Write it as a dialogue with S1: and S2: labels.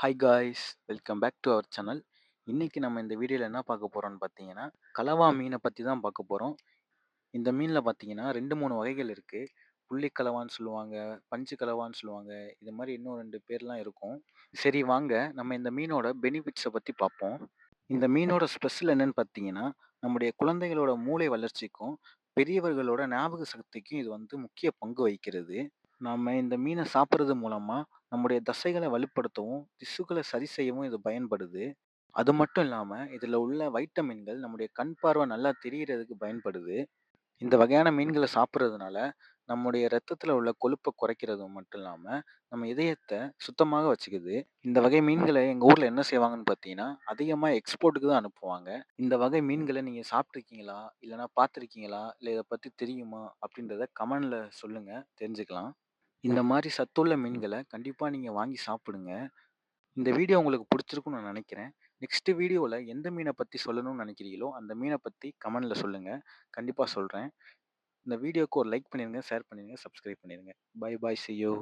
S1: Hi guys! Welcome back to our channel. இன்னைக்கு நம்ம இந்த வீடியோல என்ன பார்க்க போறோம்னு பார்த்தீங்கன்னா, கலவா மீன பத்தி தான் பார்க்க போறோம். இந்த மீன்ல பார்த்தீங்கன்னா 2, 3 வகைகள் இருக்கு. புள்ளி கலவான்னு சொல்லுவாங்க, பஞ்சு கலவான்னு சொல்லுவாங்க. இது மாரி இன்னும் 2 பேர்லாம் இருக்கும். சரி வாங்க, நம்ம இந்த மீனோட பெனிஃபிட்ஸ பத்தி பார்ப்போம். இந்த மீனோட ஸ்பெஷல் என்னன்னு பார்த்தீங்கன்னா, நம்முடைய குழந்தைகளோட மூளை வளர்ச்சிக்கும், பெரியவர்களோட ஞாபக சக்திக்கும் இது வந்து முக்கிய பங்கு வகிக்கிறது. நாம இந்த மீன சாப்பிடுறது மூலமா, நம்முடைய தசைகள வலுப்படுத்தவும், திசுக்கள சரி செய்யவும் இது பயன்படுது. அது மட்டும் இல்லாம, இதுல உள்ள வைட்டமின்கள் நம்முடைய கண் பார்வை நல்லா தெரியறதுக்கு பயன்படுது. இந்த வகையான மீன்கள சாப்பிடுறதுனால, நம்முடைய ரத்தத்துல உள்ள கொழுப்ப குறைக்கிறது மட்டும் இல்லாம, நம்ம இதயத்த சுத்தமாக வச்சுக்குது. இந்த வகை மீன்கள எங்க ஊர்ல என்ன செய்வாங்கன்னு பார்த்தீங்கன்னா, அதிகமா எக்ஸ்போர்ட்‌டுக்கு தான் அனுப்புவாங்க. இந்த வகை மீன்கள நீங்க சாப்பிட்டுருக்கீங்களா? இல்லன்னா பார்த்துருக்கீங்களா? இல்ல இத பத்தி தெரியுமா? அப்படின்றத கமெண்ட்ல சொல்லுங்க, தெரிஞ்சுக்கலாம். இந்த மாரி சத்துள்ள மீன்கள கண்டிப்பா நீங்க வாங்கி சாப்பிடுங்க. இந்த வீடியோ உங்களுக்கு புடிச்சிருக்கும்னு நான் நெனைக்கிறேன். நெக்ஸ்ட் வீடியோல எந்த மீன பத்தி சொல்லணும்னு நெனைக்கிறீங்களோ, அந்த மீன பத்தி கமெண்ட்ல சொல்லுங்க. கண்டிப்பா சொல்றேன். இந்த வீடியோக்கு ஒரு லைக் பண்ணிருங்க, ஷேர் பண்ணிருங்க, சப்ஸ்கிரைப் பண்ணிருங்க. Bye bye. See you.